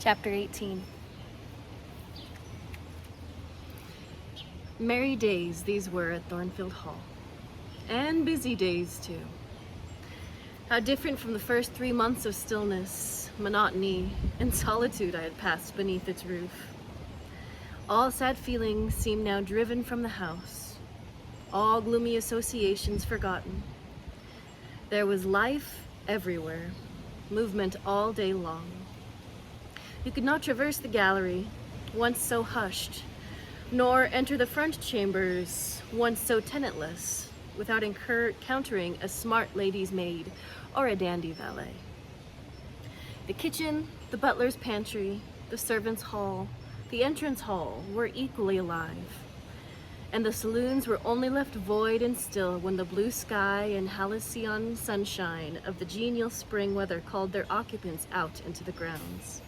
Chapter 18. Merry days these were at Thornfield Hall, and busy days too. How different from the first 3 months of stillness, monotony, and solitude I had passed beneath its roof. All sad feelings seemed now driven from the house, all gloomy associations forgotten. There was life everywhere, movement all day long. You could not traverse the gallery, once so hushed, nor enter the front chambers, once so tenantless, without encountering a smart lady's maid or a dandy valet. The kitchen, the butler's pantry, the servants' hall, the entrance hall were equally alive, and the saloons were only left void and still when the blue sky and halcyon sunshine of the genial spring weather called their occupants out into the grounds.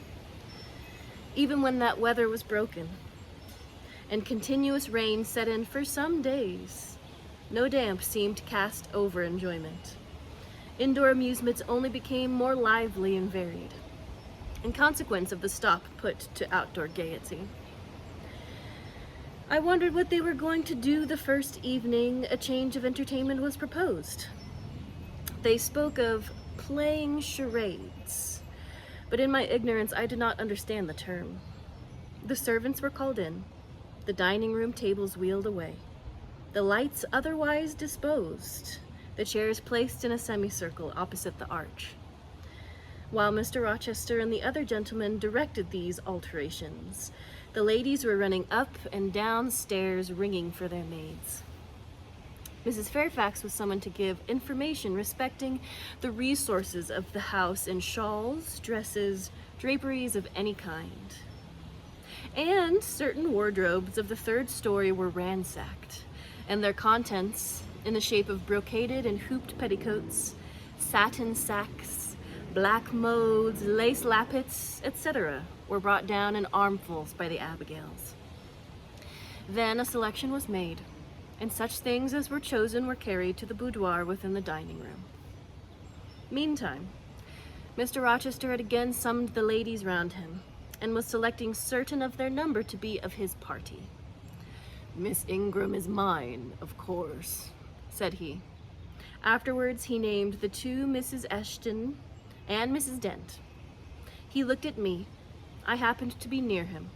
Even when that weather was broken, and continuous rain set in for some days, no damp seemed cast over enjoyment. Indoor amusements only became more lively and varied, in consequence of the stop put to outdoor gaiety. I wondered what they were going to do the first evening a change of entertainment was proposed. They spoke of playing charades, but in my ignorance I did not understand the term. The servants were called in, the dining room tables wheeled away, the lights otherwise disposed, the chairs placed in a semicircle opposite the arch. While Mr. Rochester and the other gentlemen directed these alterations, the ladies were running up and down stairs ringing for their maids. Mrs. Fairfax was summoned to give information respecting the resources of the house in shawls, dresses, draperies of any kind. And certain wardrobes of the third story were ransacked, and their contents, in the shape of brocaded and hooped petticoats, satin sacks, black modes, lace lappets, etc., were brought down in armfuls by the Abigails. Then a selection was made, and such things as were chosen were carried to the boudoir within the dining room. Meantime, Mr. Rochester had again summoned the ladies round him, and was selecting certain of their number to be of his party. "Miss Ingram is mine, of course," said he. Afterwards he named the two Mrs. Eshton and Mrs. Dent. He looked at me. I happened to be near him,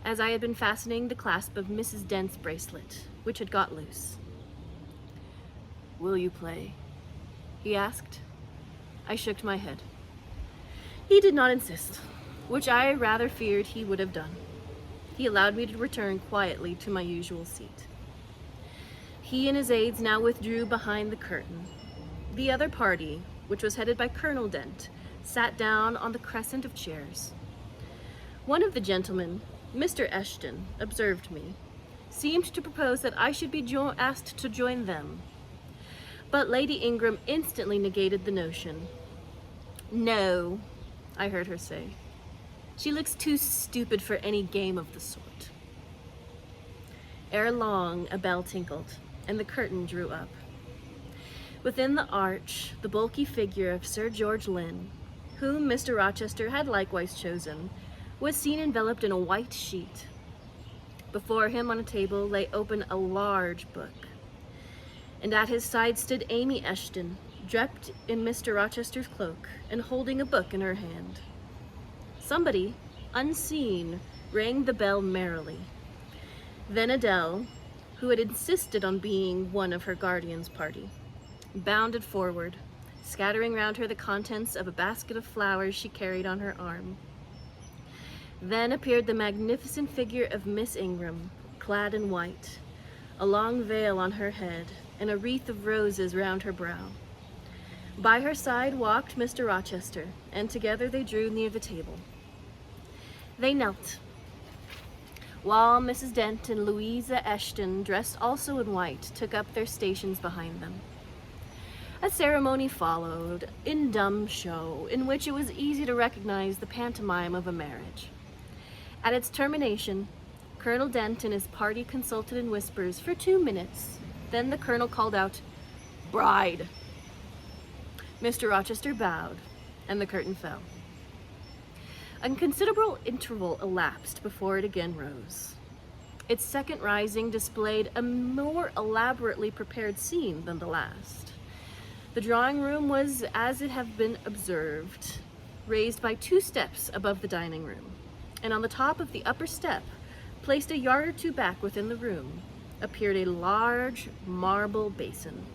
as I had been fastening the clasp of Mrs. Dent's bracelet, which had got loose. "Will you play?" he asked. I shook my head. He did not insist, which I rather feared he would have done. He allowed me to return quietly to my usual seat. He and his aides now withdrew behind the curtain. The other party, which was headed by Colonel Dent, sat down on the crescent of chairs. One of the gentlemen, Mr. Eshton, observed me, seemed to propose that I should be asked to join them. But Lady Ingram instantly negated the notion. "No," I heard her say. "She looks too stupid for any game of the sort." Ere long, a bell tinkled, and the curtain drew up. Within the arch, the bulky figure of Sir George Lynn, whom Mr. Rochester had likewise chosen, was seen enveloped in a white sheet. Before him on a table lay open a large book, and at his side stood Amy Eshton, draped in Mr. Rochester's cloak, and holding a book in her hand. Somebody, unseen, rang the bell merrily. Then Adele, who had insisted on being one of her guardian's party, bounded forward, scattering round her the contents of a basket of flowers she carried on her arm. Then appeared the magnificent figure of Miss Ingram, clad in white, a long veil on her head, and a wreath of roses round her brow. By her side walked Mr. Rochester, and together they drew near the table. They knelt, while Mrs. Dent and Louisa Eshton, dressed also in white, took up their stations behind them. A ceremony followed, in dumb show, in which it was easy to recognize the pantomime of a marriage. At its termination, Colonel Dent and his party consulted in whispers for 2 minutes. Then the colonel called out, "Bride." Mr. Rochester bowed, and the curtain fell. A considerable interval elapsed before it again rose. Its second rising displayed a more elaborately prepared scene than the last. The drawing room was, as it had been observed, raised by 2 steps above the dining room, and on the top of the upper step, placed a yard or 2 back within the room, appeared a large marble basin,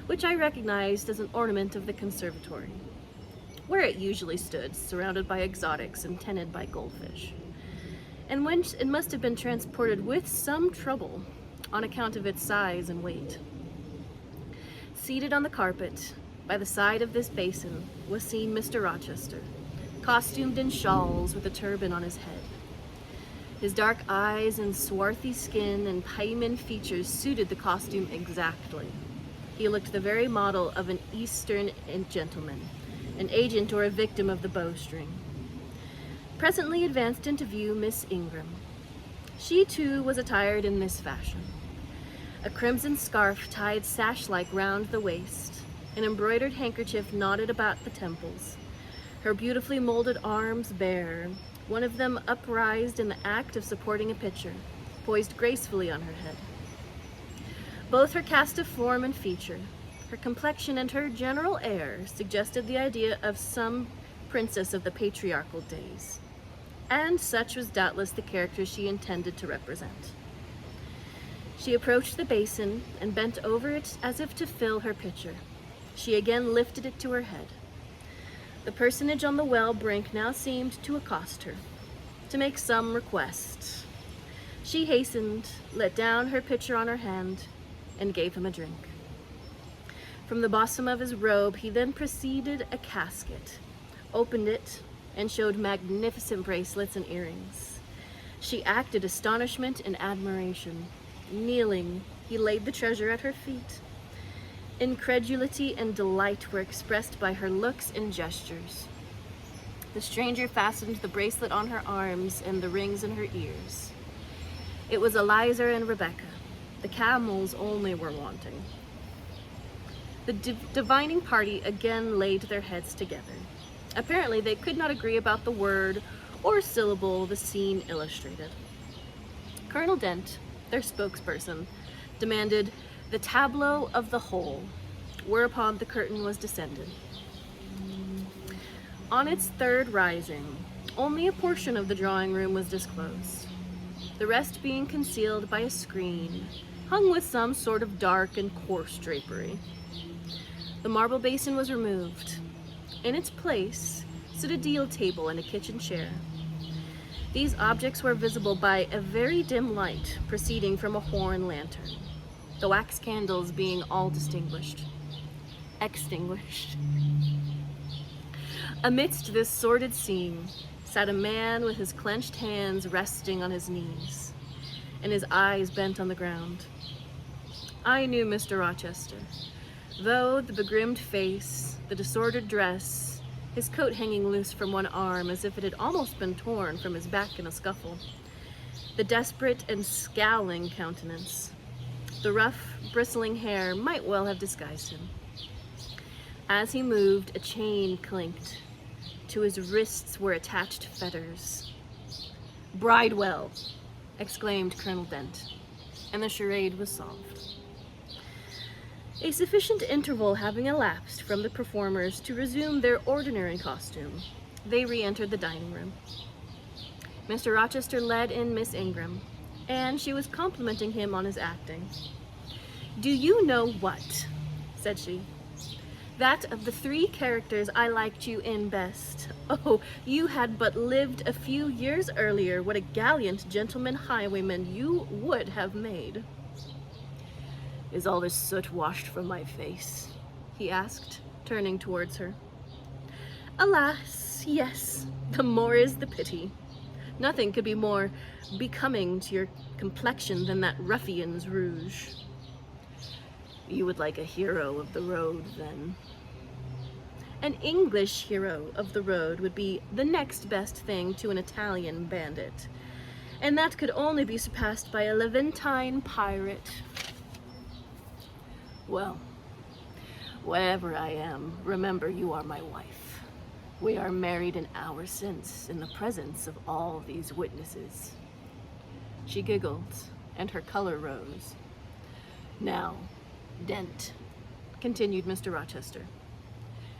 which I recognized as an ornament of the conservatory, where it usually stood, surrounded by exotics and tended by goldfish, and whence it must have been transported with some trouble on account of its size and weight. Seated on the carpet by the side of this basin was seen Mr. Rochester, costumed in shawls with a turban on his head. His dark eyes and swarthy skin and pieman features suited the costume exactly. He looked the very model of an Eastern gentleman, an agent or a victim of the bowstring. Presently advanced into view Miss Ingram. She too was attired in this fashion. A crimson scarf tied sash-like round the waist, an embroidered handkerchief knotted about the temples, her beautifully molded arms bare, one of them upraised in the act of supporting a pitcher, poised gracefully on her head. Both her cast of form and feature, her complexion and her general air suggested the idea of some princess of the patriarchal days, and such was doubtless the character she intended to represent. She approached the basin and bent over it as if to fill her pitcher. She again lifted it to her head. The personage on the well brink now seemed to accost her, to make some request. She hastened, let down her pitcher on her hand, and gave him a drink. From the bosom of his robe he then preceded a casket, opened it, and showed magnificent bracelets and earrings. She acted astonishment and admiration. Kneeling, he laid the treasure at her feet. Incredulity and delight were expressed by her looks and gestures. The stranger fastened the bracelet on her arms and the rings in her ears. It was Eliza and Rebecca. The camels only were wanting. The divining party again laid their heads together. Apparently they could not agree about the word or syllable the scene illustrated. Colonel Dent, their spokesperson, demanded the tableau of the whole, whereupon the curtain was descended. On its third rising, only a portion of the drawing room was disclosed, the rest being concealed by a screen hung with some sort of dark and coarse drapery. The marble basin was removed. In its place stood a deal table and a kitchen chair. These objects were visible by a very dim light proceeding from a horn lantern, the wax candles being all extinguished. Amidst this sordid scene sat a man with his clenched hands resting on his knees, and his eyes bent on the ground. I knew Mr. Rochester, though the begrimed face, the disordered dress, his coat hanging loose from one arm as if it had almost been torn from his back in a scuffle, the desperate and scowling countenance, the rough, bristling hair might well have disguised him. As he moved, a chain clinked. To his wrists were attached fetters. "Bridewell!" exclaimed Colonel Dent, and the charade was solved. A sufficient interval having elapsed from the performers to resume their ordinary costume, they re-entered the dining room. Mr. Rochester led in Miss Ingram, and she was complimenting him on his acting. "Do you know what?" said she. "That of the 3 characters I liked you in best. Oh, you had but lived a few years earlier, what a gallant gentleman highwayman you would have made." "Is all this soot washed from my face?" he asked, turning towards her. "Alas, yes, the more is the pity. Nothing could be more becoming to your complexion than that ruffian's rouge." "You would like a hero of the road, then?" "An English hero of the road would be the next best thing to an Italian bandit, and that could only be surpassed by a Levantine pirate." "Well, whatever I am, remember you are my wife." We are married an hour since, in the presence of all these witnesses. She giggled, and her color rose. Now, Dent, continued Mr. Rochester,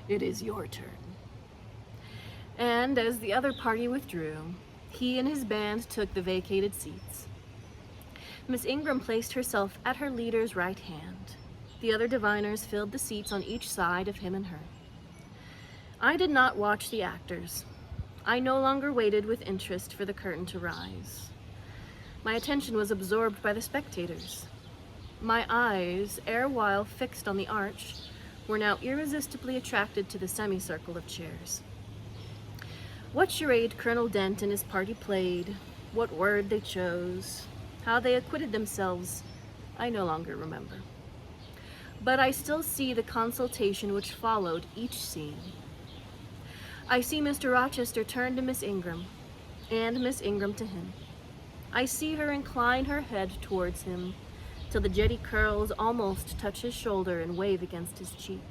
it is your turn. And as the other party withdrew, he and his band took the vacated seats. Miss Ingram placed herself at her leader's right hand. The other diviners filled the seats on each side of him and her. I did not watch the actors. I no longer waited with interest for the curtain to rise. My attention was absorbed by the spectators. My eyes, erewhile fixed on the arch, were now irresistibly attracted to the semicircle of chairs. What charade Colonel Dent and his party played, what word they chose, how they acquitted themselves, I no longer remember. But I still see the consultation which followed each scene. I see Mr. Rochester turn to Miss Ingram, and Miss Ingram to him. I see her incline her head towards him, till the jetty curls almost touch his shoulder and wave against his cheek.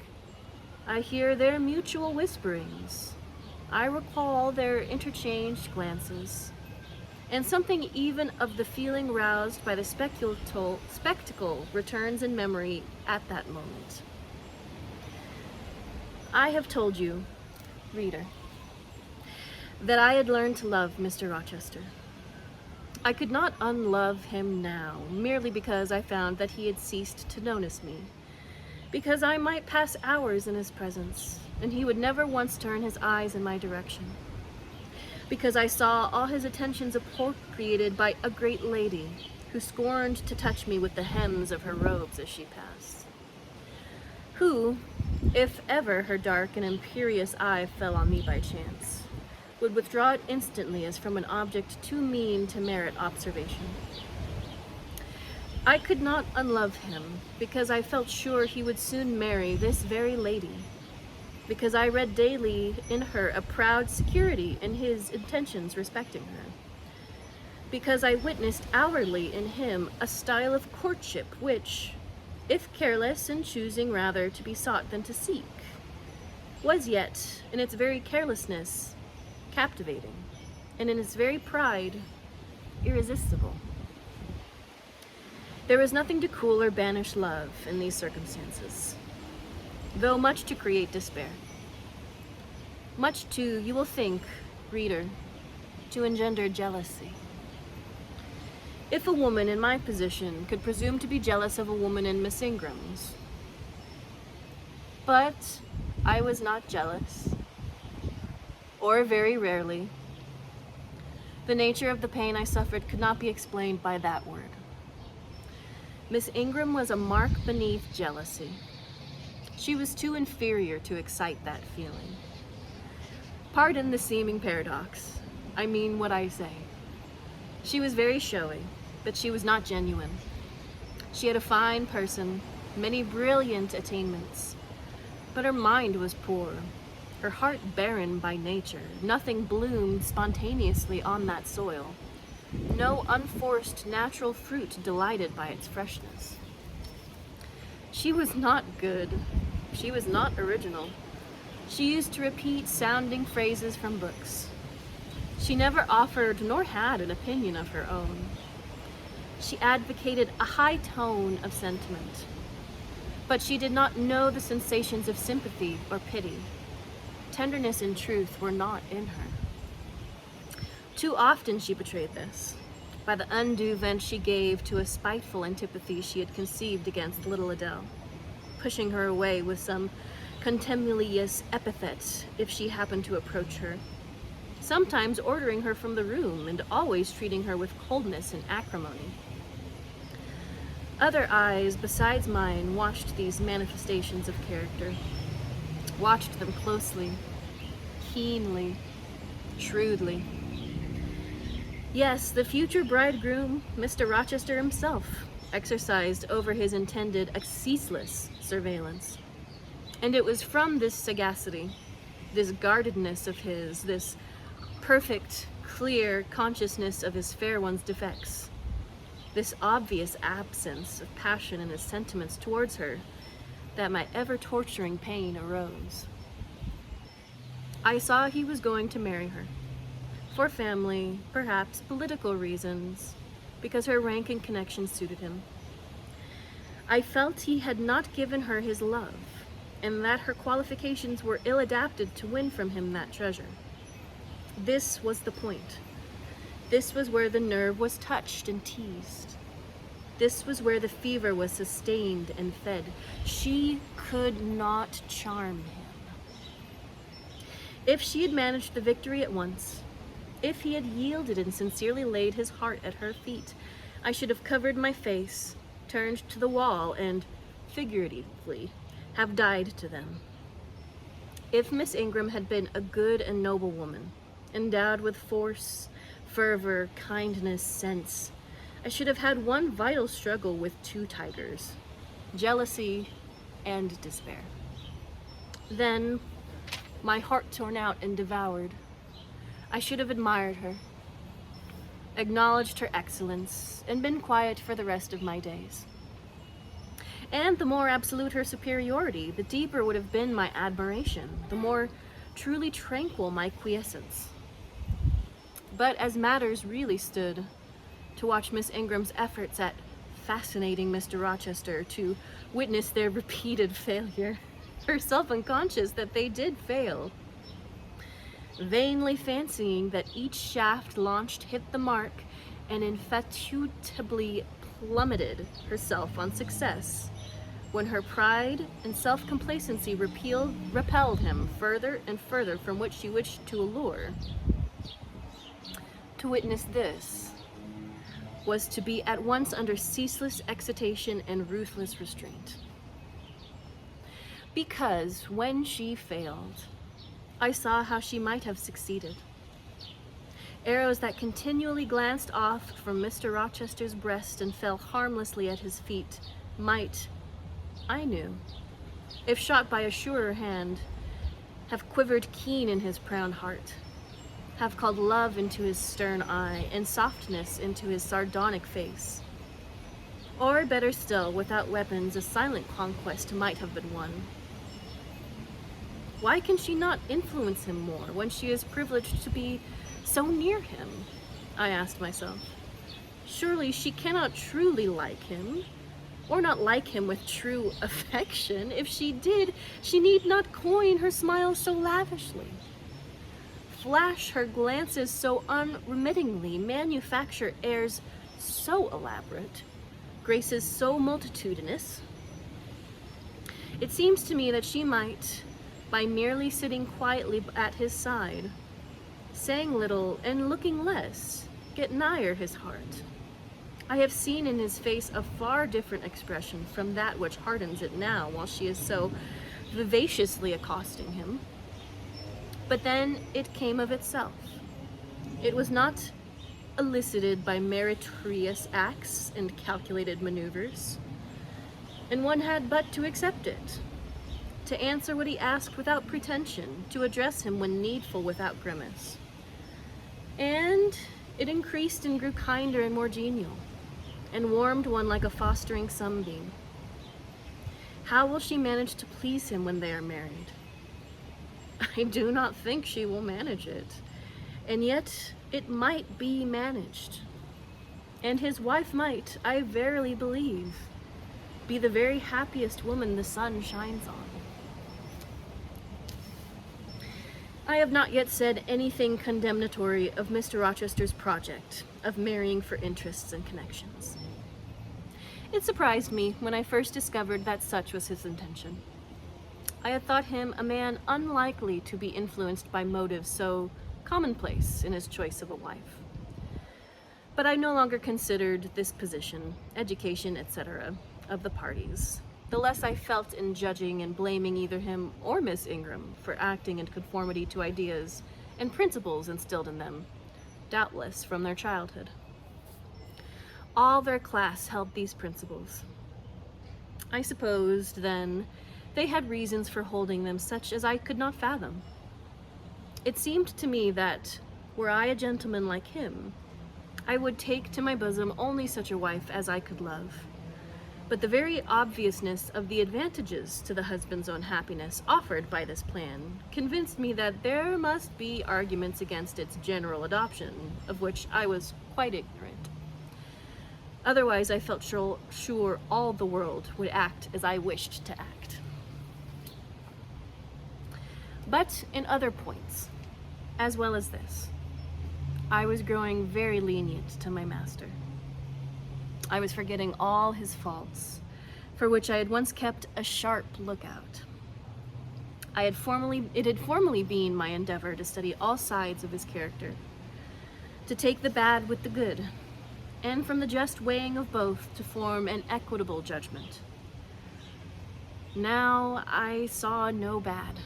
I hear their mutual whisperings. I recall their interchanged glances, and something even of the feeling roused by the spectacle returns in memory at that moment. I have told you, reader, that I had learned to love Mr. Rochester. I could not unlove him now, merely because I found that he had ceased to notice me, because I might pass hours in his presence, and he would never once turn his eyes in my direction, because I saw all his attentions appropriated by a great lady who scorned to touch me with the hems of her robes as she passed, who, if ever her dark and imperious eye fell on me by chance, would withdraw it instantly as from an object too mean to merit observation. I could not unlove him, because I felt sure he would soon marry this very lady, because I read daily in her a proud security in his intentions respecting her, because I witnessed hourly in him a style of courtship which, if careless and choosing rather to be sought than to seek, was yet, in its very carelessness, captivating, and in its very pride, irresistible. There was nothing to cool or banish love in these circumstances, though much to create despair. Much too, you will think, reader, to engender jealousy. If a woman in my position could presume to be jealous of a woman in Miss Ingram's. But I was not jealous, or very rarely. The nature of the pain I suffered could not be explained by that word. Miss Ingram was a mark beneath jealousy. She was too inferior to excite that feeling. Pardon the seeming paradox. I mean what I say. She was very showy, but she was not genuine. She had a fine person, many brilliant attainments, but her mind was poor, her heart barren by nature. Nothing bloomed spontaneously on that soil. No unforced natural fruit delighted by its freshness. She was not good. She was not original. She used to repeat sounding phrases from books. She never offered nor had an opinion of her own. She advocated a high tone of sentiment, but she did not know the sensations of sympathy or pity. Tenderness and truth were not in her. Too often she betrayed this, by the undue vent she gave to a spiteful antipathy she had conceived against little Adele, pushing her away with some contumelious epithet if she happened to approach her, sometimes ordering her from the room and always treating her with coldness and acrimony. Other eyes besides mine watched these manifestations of character, watched them closely, keenly, shrewdly. Yes, the future bridegroom, Mr. Rochester himself, exercised over his intended a ceaseless surveillance. And it was from this sagacity, this guardedness of his, this perfect, clear consciousness of his fair one's defects, this obvious absence of passion in his sentiments towards her, that my ever-torturing pain arose. I saw he was going to marry her. For family, perhaps political reasons, because her rank and connection suited him. I felt he had not given her his love, and that her qualifications were ill-adapted to win from him that treasure. This was the point. This was where the nerve was touched and teased. This was where the fever was sustained and fed. She could not charm him. If she had managed the victory at once, if he had yielded and sincerely laid his heart at her feet, I should have covered my face, turned to the wall, and, figuratively, have died to them. If Miss Ingram had been a good and noble woman, endowed with force, fervor, kindness, sense, I should have had one vital struggle with two tigers, jealousy and despair. Then, my heart torn out and devoured, I should have admired her, acknowledged her excellence, and been quiet for the rest of my days. And the more absolute her superiority, the deeper would have been my admiration, the more truly tranquil my quiescence. But as matters really stood, to watch Miss Ingram's efforts at fascinating Mr. Rochester, to witness their repeated failure, herself unconscious that they did fail, vainly fancying that each shaft launched hit the mark, and infatuatably plummeted herself on success, when her pride and self-complacency repelled him further and further from which she wished to allure. To witness this was to be at once under ceaseless excitation and ruthless restraint. Because when she failed, I saw how she might have succeeded. Arrows that continually glanced off from Mr. Rochester's breast and fell harmlessly at his feet might, I knew, if shot by a surer hand, have quivered keen in his proud heart, have called love into his stern eye and softness into his sardonic face. Or better still, without weapons, a silent conquest might have been won. Why can she not influence him more when she is privileged to be so near him? I asked myself. Surely she cannot truly like him, or not like him with true affection. If she did, she need not coin her smiles so lavishly, flash her glances so unremittingly, manufacture airs so elaborate, graces so multitudinous. It seems to me that she might, by merely sitting quietly at his side, saying little and looking less, get nigher his heart. I have seen in his face a far different expression from that which hardens it now while she is so vivaciously accosting him. But then it came of itself. It was not elicited by meritorious acts and calculated maneuvers, and one had but to accept it, to answer what he asked without pretension, to address him when needful without grimace. And it increased and grew kinder and more genial, and warmed one like a fostering sunbeam. How will she manage to please him when they are married? I do not think she will manage it, and yet it might be managed. And his wife might, I verily believe, be the very happiest woman the sun shines on. I have not yet said anything condemnatory of Mr. Rochester's project of marrying for interests and connections. It surprised me when I first discovered that such was his intention. I had thought him a man unlikely to be influenced by motives so commonplace in his choice of a wife. But I no longer considered this position, education, etc., of the parties, the less I felt in judging and blaming either him or Miss Ingram for acting in conformity to ideas and principles instilled in them, doubtless from their childhood. All their class held these principles. I supposed, then, they had reasons for holding them such as I could not fathom. It seemed to me that, were I a gentleman like him, I would take to my bosom only such a wife as I could love, But the very obviousness of the advantages to the husband's own happiness offered by this plan convinced me that there must be arguments against its general adoption, of which I was quite ignorant. Otherwise, I felt sure all the world would act as I wished to act. But in other points, as well as this, I was growing very lenient to my master. I was forgetting all his faults, for which I had once kept a sharp lookout. It had formerly been my endeavor to study all sides of his character, to take the bad with the good, and from the just weighing of both to form an equitable judgment. Now I saw no bad.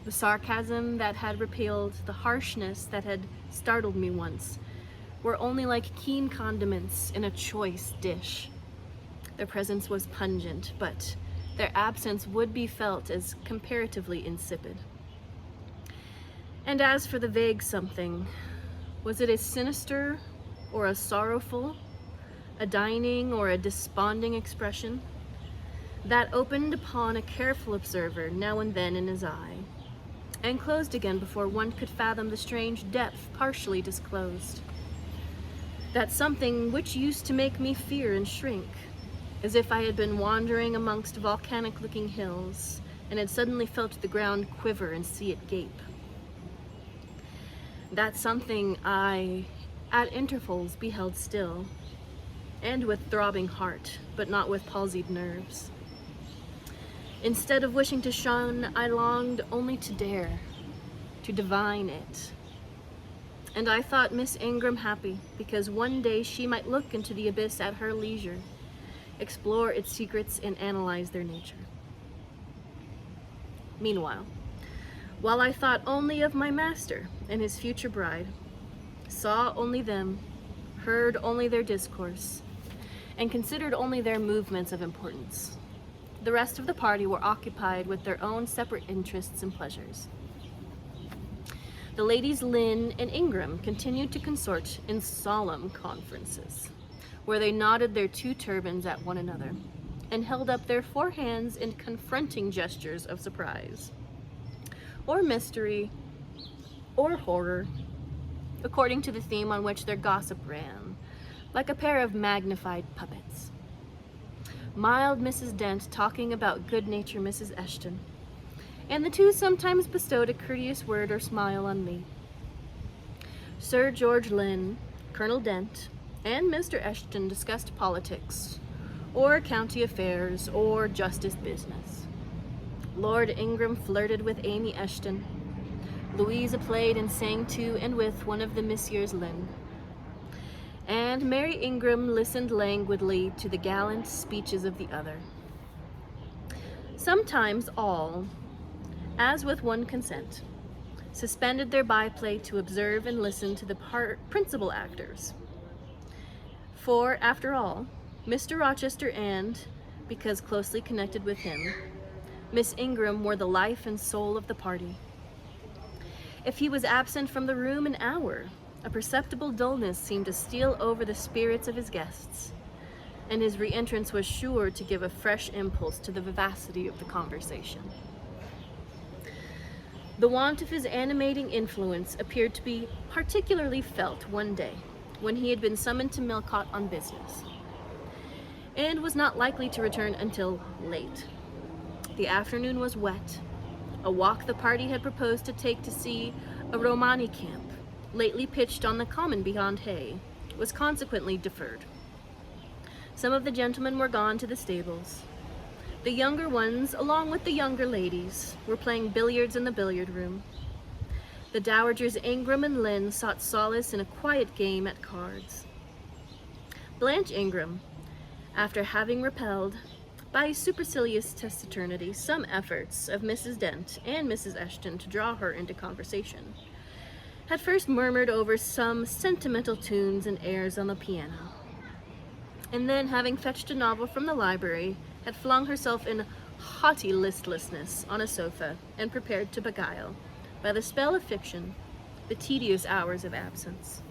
The sarcasm that had repelled, the harshness that had startled me once, were only like keen condiments in a choice dish. Their presence was pungent, but their absence would be felt as comparatively insipid. And as for the vague something, was it a sinister or a sorrowful, a dining or a desponding expression, that opened upon a careful observer now and then in his eye, and closed again before one could fathom the strange depth partially disclosed? That something which used to make me fear and shrink, as if I had been wandering amongst volcanic-looking hills, and had suddenly felt the ground quiver and see it gape. That something I, at intervals, beheld still, and with throbbing heart, but not with palsied nerves. Instead of wishing to shun, I longed only to dare, to divine it. And I thought Miss Ingram happy, because one day she might look into the abyss at her leisure, explore its secrets, and analyze their nature. Meanwhile, while I thought only of my master and his future bride, saw only them, heard only their discourse, and considered only their movements of importance, the rest of the party were occupied with their own separate interests and pleasures. The ladies Lynn and Ingram continued to consort in solemn conferences, where they nodded their two turbans at one another, and held up their forehands in confronting gestures of surprise, or mystery, or horror, according to the theme on which their gossip ran, like a pair of magnified puppets. Mild Mrs. Dent talking about good-natured Mrs. Eshton, and the two sometimes bestowed a courteous word or smile on me. Sir George Lynn, Colonel Dent, and Mr. Eshton discussed politics, or county affairs, or justice business. Lord Ingram flirted with Amy Eshton. Louisa played and sang to and with one of the Messieurs Lynn. And Mary Ingram listened languidly to the gallant speeches of the other. Sometimes all, as with one consent, suspended their byplay to observe and listen to the principal actors. For, after all, Mr. Rochester and, because closely connected with him, Miss Ingram were the life and soul of the party. If he was absent from the room an hour, a perceptible dullness seemed to steal over the spirits of his guests, and his re-entrance was sure to give a fresh impulse to the vivacity of the conversation. The want of his animating influence appeared to be particularly felt one day, when he had been summoned to Millcote on business, and was not likely to return until late. The afternoon was wet. A walk the party had proposed to take to see a Romani camp, lately pitched on the common beyond Hay, was consequently deferred. Some of the gentlemen were gone to the stables. The younger ones, along with the younger ladies, were playing billiards in the billiard room. The dowagers Ingram and Lynn sought solace in a quiet game at cards. Blanche Ingram, after having repelled, by supercilious taciturnity, some efforts of Mrs. Dent and Mrs. Eshton to draw her into conversation, had first murmured over some sentimental tunes and airs on the piano, and then, having fetched a novel from the library, had flung herself in haughty listlessness on a sofa and prepared to beguile, by the spell of fiction, the tedious hours of absence.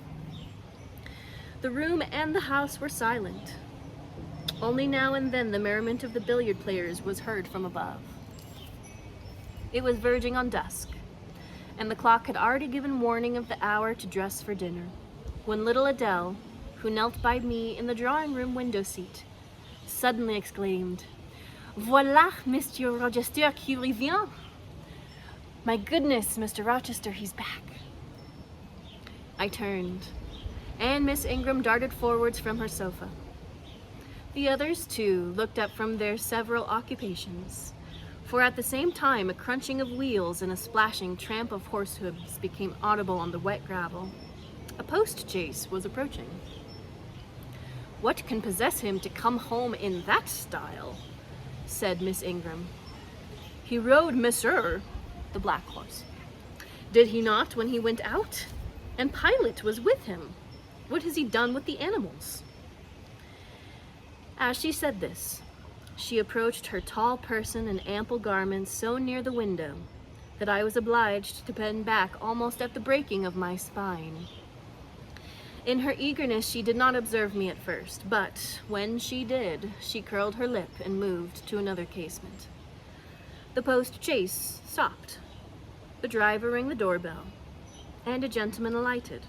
The room and the house were silent. Only now and then the merriment of the billiard players was heard from above. It was verging on dusk, and the clock had already given warning of the hour to dress for dinner, when little Adele, who knelt by me in the drawing-room window seat, suddenly exclaimed, "Voilà, Monsieur Rochester qui revient! My goodness, Mr. Rochester, he's back." I turned, and Miss Ingram darted forwards from her sofa. The others, too, looked up from their several occupations, for at the same time a crunching of wheels and a splashing tramp of horse hooves became audible on the wet gravel. A post-chaise was approaching. "What can possess him to come home in that style?" said Miss Ingram. "He rode Monsieur, the black horse. Did he not when he went out? And Pilot was with him. What has he done with the animals?" As she said this, she approached her tall person and ample garments so near the window that I was obliged to bend back almost at the breaking of my spine. In her eagerness, she did not observe me at first, but when she did, she curled her lip and moved to another casement. The post-chaise stopped. The driver rang the doorbell, and a gentleman alighted,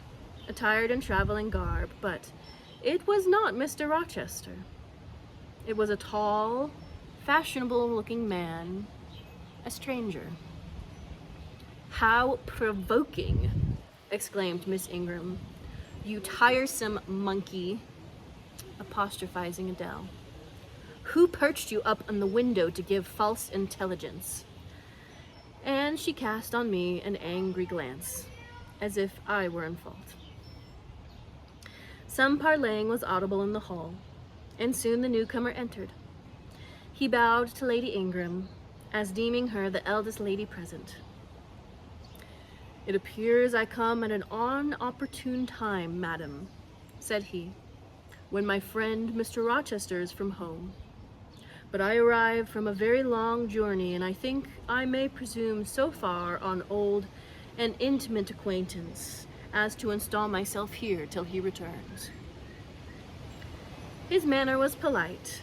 attired in traveling garb, but it was not Mr. Rochester. It was a tall, fashionable-looking man, a stranger. "How provoking!" exclaimed Miss Ingram. "You tiresome monkey," apostrophizing Adele. "Who perched you up on the window to give false intelligence?" And she cast on me an angry glance, as if I were in fault. Some parleying was audible in the hall, and soon the newcomer entered. He bowed to Lady Ingram, as deeming her the eldest lady present. "It appears I come at an inopportune time, madam," said he, "when my friend Mr. Rochester is from home. But I arrive from a very long journey, and I think I may presume so far on old and intimate acquaintance as to install myself here till he returns." His manner was polite.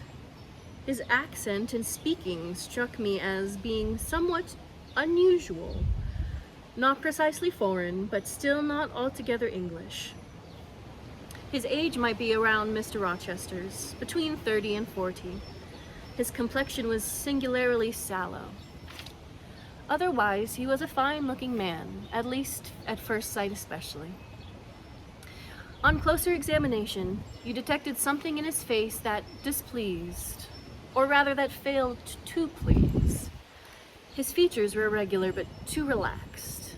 His accent in speaking struck me as being somewhat unusual, not precisely foreign, but still not altogether English. His age might be around Mr. Rochester's, between 30 and 40. His complexion was singularly sallow. Otherwise, he was a fine-looking man, at least at first sight especially. On closer examination, you detected something in his face that displeased, or rather that failed to please. His features were irregular but too relaxed.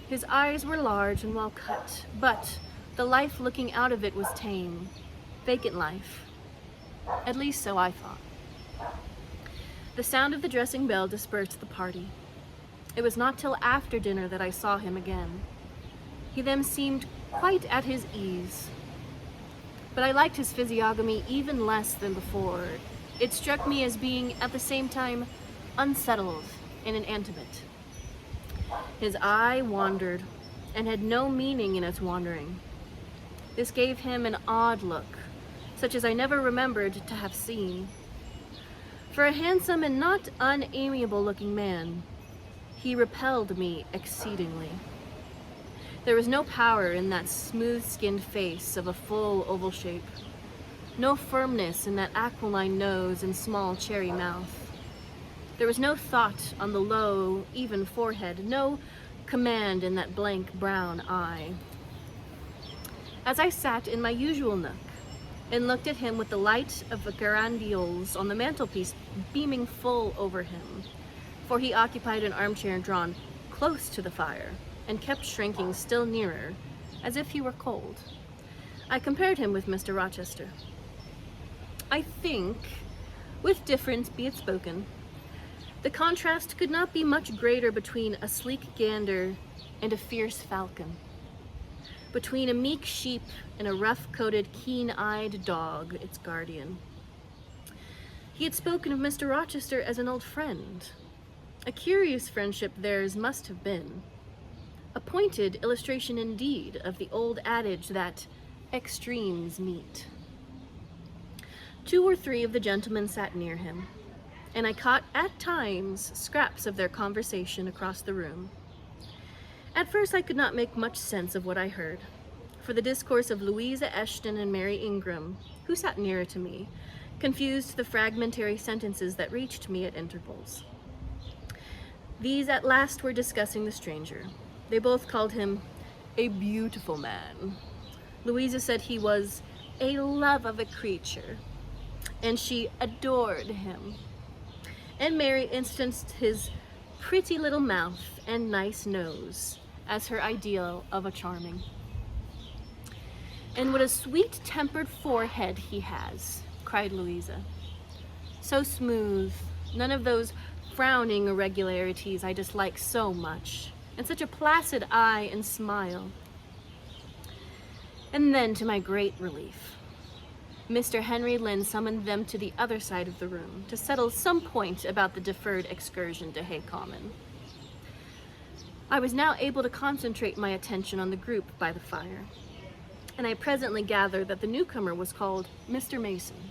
His eyes were large and well cut, but the life looking out of it was tame, vacant life. At least so I thought. The sound of the dressing bell dispersed the party. It was not till after dinner that I saw him again. He then seemed quite at his ease. But I liked his physiognomy even less than before. It struck me as being at the same time unsettled and inanimate. His eye wandered, and had no meaning in its wandering. This gave him an odd look, such as I never remembered to have seen. For a handsome and not unamiable-looking man, he repelled me exceedingly. There was no power in that smooth-skinned face of a full oval shape, no firmness in that aquiline nose and small cherry mouth. There was no thought on the low, even forehead, no command in that blank brown eye. As I sat in my usual nook and looked at him with the light of a grandiose on the mantelpiece beaming full over him, for he occupied an armchair drawn close to the fire and kept shrinking still nearer, as if he were cold, I compared him with Mr. Rochester. I think, with difference be it spoken, the contrast could not be much greater between a sleek gander and a fierce falcon, between a meek sheep and a rough-coated, keen-eyed dog, its guardian. He had spoken of Mr. Rochester as an old friend. A curious friendship theirs must have been. A pointed illustration indeed of the old adage that extremes meet. 2 or 3 of the gentlemen sat near him, and I caught at times scraps of their conversation across the room. At first I could not make much sense of what I heard, for the discourse of Louisa Eshton and Mary Ingram, who sat nearer to me, confused the fragmentary sentences that reached me at intervals. These at last were discussing the stranger. They both called him a beautiful man. Louisa said he was a love of a creature, and she adored him. And Mary instanced his pretty little mouth and nice nose as her ideal of a charming. "And what a sweet-tempered forehead he has," cried Louisa. "So smooth, none of those frowning irregularities I dislike so much, and such a placid eye and smile." And then, to my great relief, Mr. Henry Lynn summoned them to the other side of the room to settle some point about the deferred excursion to Hay Common. I was now able to concentrate my attention on the group by the fire, and I presently gathered that the newcomer was called Mr. Mason.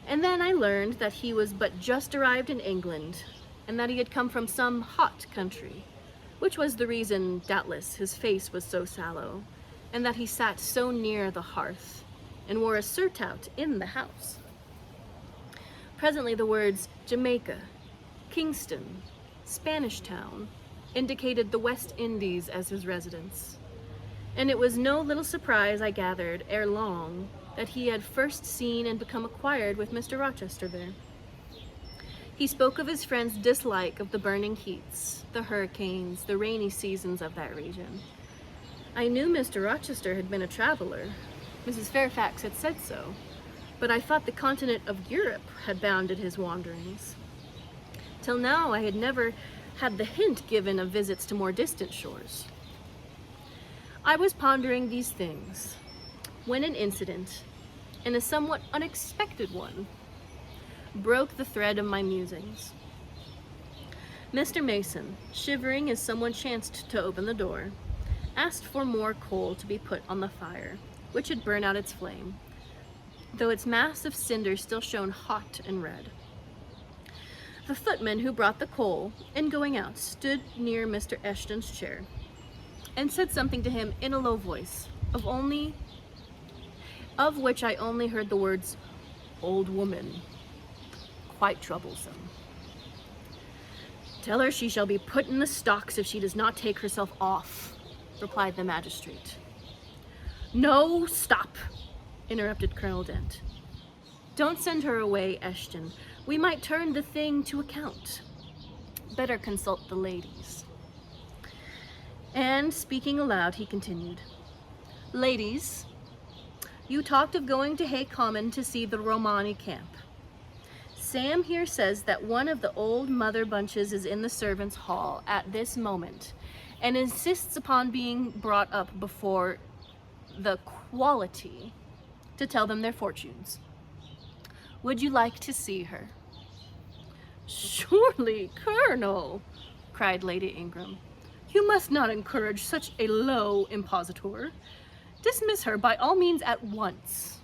And then I learned that he was but just arrived in England, and that he had come from some hot country, which was the reason, doubtless, his face was so sallow, and that he sat so near the hearth, and wore a surtout in the house. Presently the words Jamaica, Kingston, Spanish Town indicated the West Indies as his residence, and it was no little surprise, I gathered, ere long, that he had first seen and become acquainted with Mr. Rochester there. He spoke of his friend's dislike of the burning heats, the hurricanes, the rainy seasons of that region. I knew Mr. Rochester had been a traveler. Mrs. Fairfax had said so, but I thought the continent of Europe had bounded his wanderings. Till now I had never had the hint given of visits to more distant shores. I was pondering these things when an incident, and a somewhat unexpected one, broke the thread of my musings. Mr. Mason, shivering as someone chanced to open the door, asked for more coal to be put on the fire, which had burned out its flame, though its mass of cinder still shone hot and red. The footman who brought the coal, in going out, stood near Mr. Eshton's chair, and said something to him in a low voice, of which I only heard the words, "Old woman, quite troublesome. Tell her she shall be put in the stocks if she does not take herself off," replied the magistrate. "No, stop," interrupted Colonel Dent. "Don't send her away, Eshton. We might turn the thing to account. Better consult the ladies." And, speaking aloud, he continued, "Ladies, you talked of going to Hay Common to see the Romani camp. Sam here says that one of the old mother bunches is in the servants' hall at this moment, and insists upon being brought up before the quality to tell them their fortunes. Would you like to see her?" "Surely, Colonel," cried Lady Ingram, "you must not encourage such a low impositor. Dismiss her by all means at once."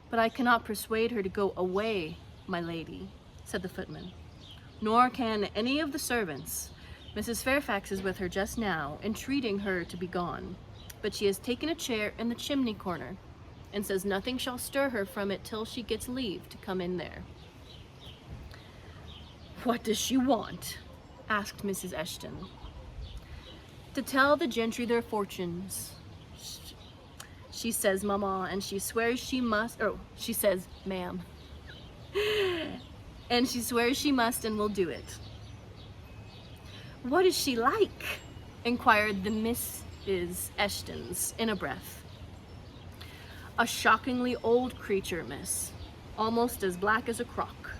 "But I cannot persuade her to go away, my lady," said the footman. "Nor can any of the servants. Mrs. Fairfax is with her just now, entreating her to be gone, but she has taken a chair in the chimney corner, and says nothing shall stir her from it till she gets leave to come in there." "What does she want?" asked Mrs. Eshton. "To tell the gentry their fortunes. She says, Mamma, and she swears she must, she says, ma'am, and she swears she must and will do it." "What is she like?" inquired the Misses Eshtons in a breath. "A shockingly old creature, miss, almost as black as a crock."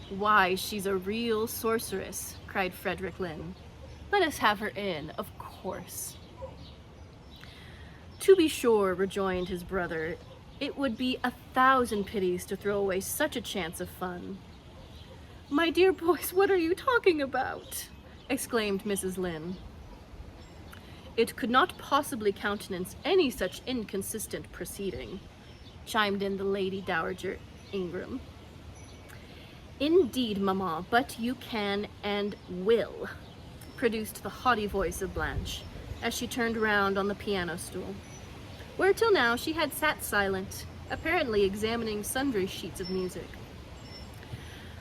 "Why, she's a real sorceress," cried Frederick Lynn. "Let us have her in, of course." "To be sure," rejoined his brother, "it would be 1,000 pities to throw away such a chance of fun." "My dear boys, what are you talking about?" exclaimed Mrs. Lynn. "It could not possibly countenance any such inconsistent proceeding," chimed in the Lady Dowager Ingram. Indeed, Mamma, but you can and will, produced the haughty voice of Blanche, as she turned round on the piano stool, where till now she had sat silent, apparently examining sundry sheets of music.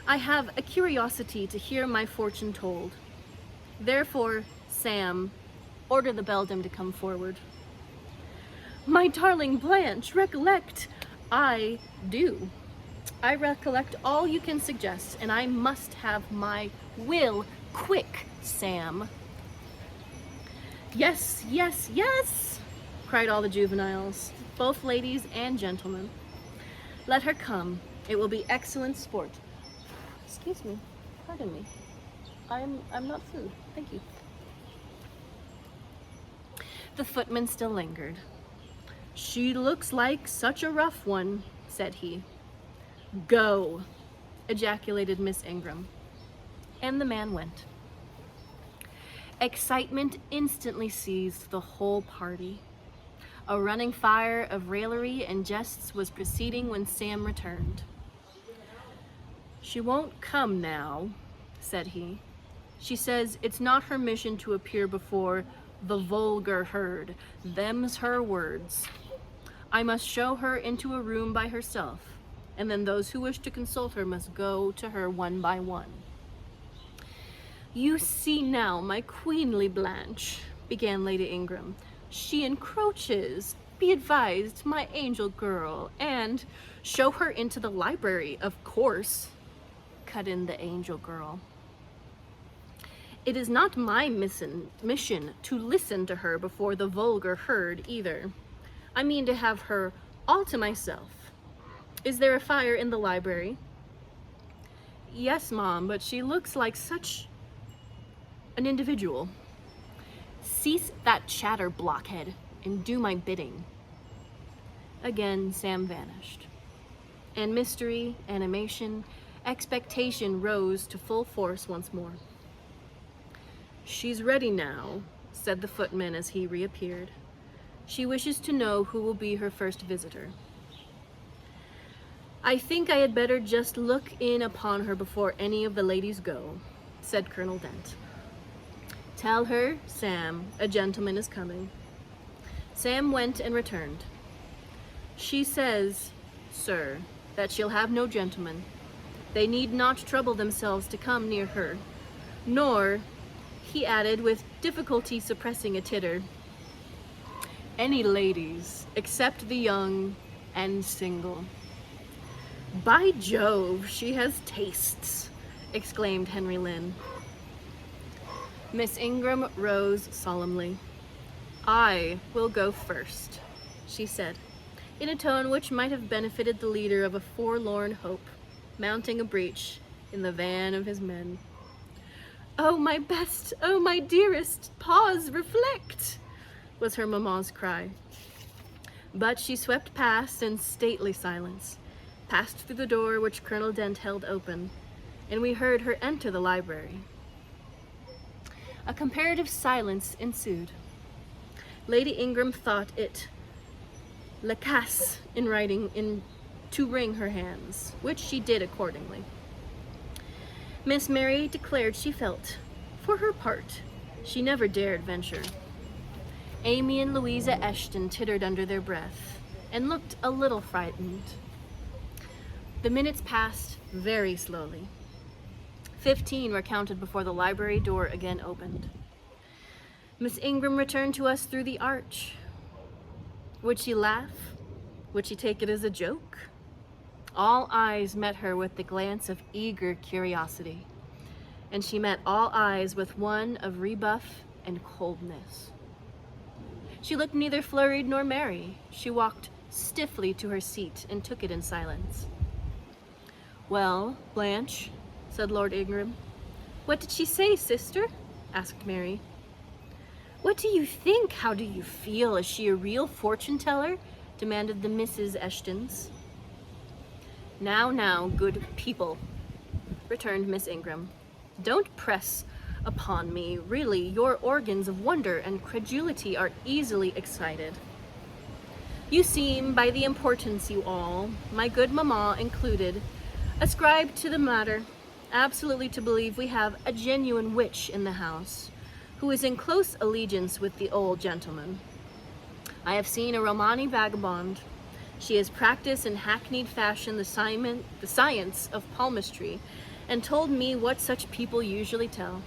I have a curiosity to hear my fortune told. Therefore, Sam, order the beldam to come forward. My darling Blanche, recollect, I do. I recollect all you can suggest, and I must have my will quick, Sam. Yes, yes, yes, cried all the juveniles, both ladies and gentlemen. Let her come. It will be excellent sport. Excuse me, pardon me. I'm not food, thank you. The footman still lingered. She looks like such a rough one, said he. Go, ejaculated Miss Ingram. And the man went. Excitement instantly seized the whole party. A running fire of raillery and jests was proceeding when Sam returned. She won't come now, said he. She says it's not her mission to appear before the vulgar herd. Them's her words. I must show her into a room by herself, and then those who wish to consult her must go to her one by one. You see now, my queenly Blanche, began Lady Ingram. She encroaches. Be advised, my angel girl, and show her into the library, of course, cut in the angel girl. It is not my mission to listen to her before the vulgar herd either. I mean to have her all to myself. Is there a fire in the library? Yes, Mom, but she looks like such an individual. Cease that chatter, blockhead, and do my bidding. Again, Sam vanished. And mystery, animation, expectation rose to full force once more. She's ready now, said the footman as he reappeared. She wishes to know who will be her first visitor. I think I had better just look in upon her before any of the ladies go, said Colonel Dent. Tell her, Sam, a gentleman is coming. Sam went and returned. She says, sir, that she'll have no gentleman. They need not trouble themselves to come near her, nor, he added with difficulty suppressing a titter, any ladies except the young and single. By Jove, she has tastes, exclaimed Henry Lynn. Miss Ingram rose solemnly. I will go first, she said, in a tone which might have benefited the leader of a forlorn hope, mounting a breach in the van of his men. Oh, my best, oh, my dearest, pause, reflect, was her mamma's cry. But she swept past in stately silence, passed through the door which Colonel Dent held open, and we heard her enter the library. A comparative silence ensued. Lady Ingram thought it lacasse in writing to wring her hands, which she did accordingly. Miss Mary declared she felt, for her part, she never dared venture. Amy and Louisa Eshton tittered under their breath, and looked a little frightened. The minutes passed very slowly. 15 were counted before the library door again opened. Miss Ingram returned to us through the arch. Would she laugh? Would she take it as a joke? All eyes met her with the glance of eager curiosity, and she met all eyes with one of rebuff and coldness. She looked neither flurried nor merry. She walked stiffly to her seat and took it in silence. Well, Blanche, said Lord Ingram. What did she say, sister? Asked Mary. What do you think? How do you feel? Is she a real fortune-teller? Demanded the Mrs. Eshtons. Now, good people, returned Miss Ingram. Don't press upon me. Really, your organs of wonder and credulity are easily excited. You seem, by the importance you all, my good mamma included, ascribe to the matter, absolutely to believe we have a genuine witch in the house, who is in close allegiance with the old gentleman. I have seen a Romani vagabond. She has practiced in hackneyed fashion the science of palmistry, and told me what such people usually tell.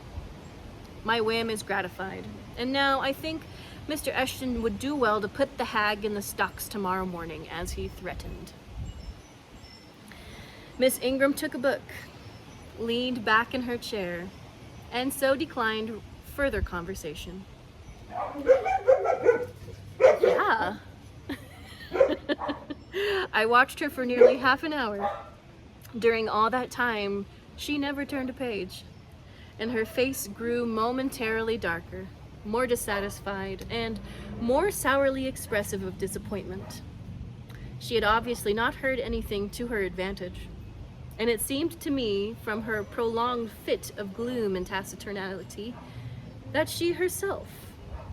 My whim is gratified, and now I think Mr. Eshton would do well to put the hag in the stocks tomorrow morning, as he threatened. Miss Ingram took a book, leaned back in her chair, and so declined further conversation. Yeah. I watched her for nearly half an hour. During all that time, she never turned a page, and her face grew momentarily darker, more dissatisfied, and more sourly expressive of disappointment. She had obviously not heard anything to her advantage, and it seemed to me, from her prolonged fit of gloom and taciturnity, that she herself,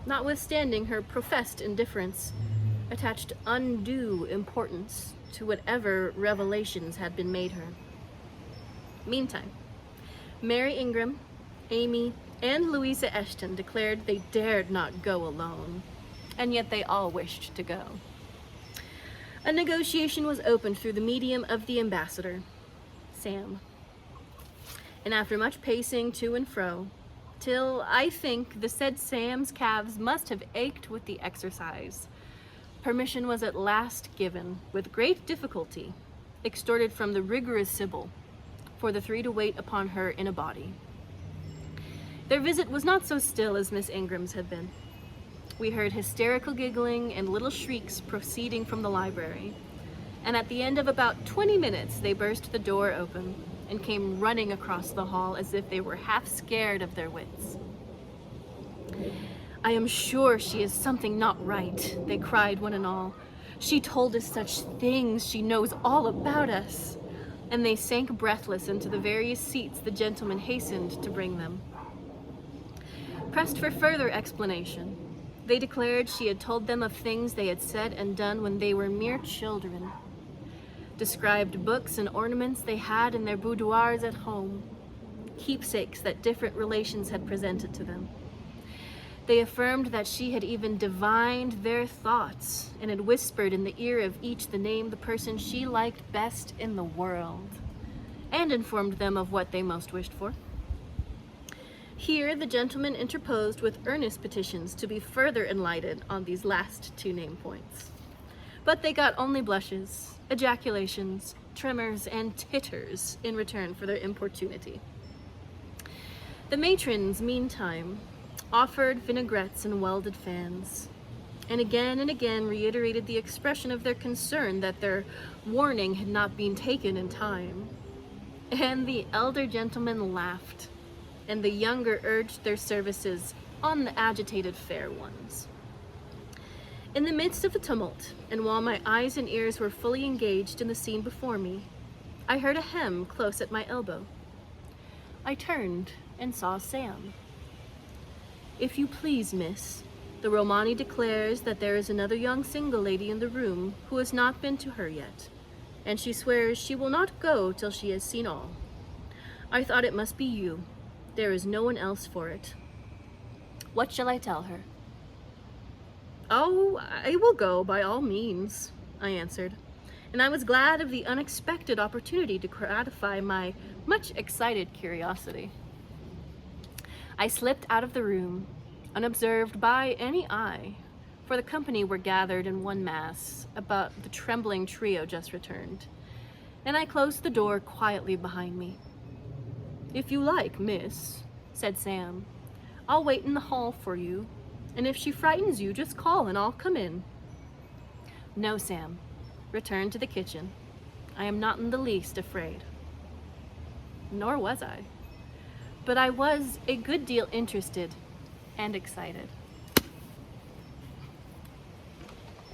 notwithstanding her professed indifference, attached undue importance to whatever revelations had been made her. Meantime, Mary Ingram, Amy, and Louisa Eshton declared they dared not go alone, and yet they all wished to go. A negotiation was opened through the medium of the ambassador, Sam, and after much pacing to and fro, till I think the said Sam's calves must have ached with the exercise, permission was at last given, with great difficulty, extorted from the rigorous Sibyl, for the three to wait upon her in a body. Their visit was not so still as Miss Ingram's had been. We heard hysterical giggling and little shrieks proceeding from the library, and at the end of about 20 minutes they burst the door open and came running across the hall as if they were half scared of their wits. "I am sure she is something not right," they cried one and all. "She told us such things, she knows all about us." And they sank breathless into the various seats the gentleman hastened to bring them. Pressed for further explanation, they declared she had told them of things they had said and done when they were mere children, described books and ornaments they had in their boudoirs at home, keepsakes that different relations had presented to them. They affirmed that she had even divined their thoughts and had whispered in the ear of each the name the person she liked best in the world, and informed them of what they most wished for. Here the gentleman interposed with earnest petitions to be further enlightened on these last two named points. But they got only blushes, ejaculations, tremors, and titters in return for their importunity. The matrons, meantime, offered vinaigrettes and welded fans, and again reiterated the expression of their concern that their warning had not been taken in time. And the elder gentlemen laughed, and the younger urged their services on the agitated fair ones. In the midst of the tumult, and while my eyes and ears were fully engaged in the scene before me, I heard a hem close at my elbow. I turned and saw Sam. "If you please, miss, the Romani declares that there is another young single lady in the room who has not been to her yet, and she swears she will not go till she has seen all. I thought it must be you. There is no one else for it. What shall I tell her?" "Oh, I will go by all means," I answered, and I was glad of the unexpected opportunity to gratify my much excited curiosity. I slipped out of the room, unobserved by any eye, for the company were gathered in one mass about the trembling trio just returned, and I closed the door quietly behind me. "If you like, miss," said Sam, "I'll wait in the hall for you, and if she frightens you, just call and I'll come in." "No, Sam. Return to the kitchen. I am not in the least afraid." Nor was I. But I was a good deal interested and excited.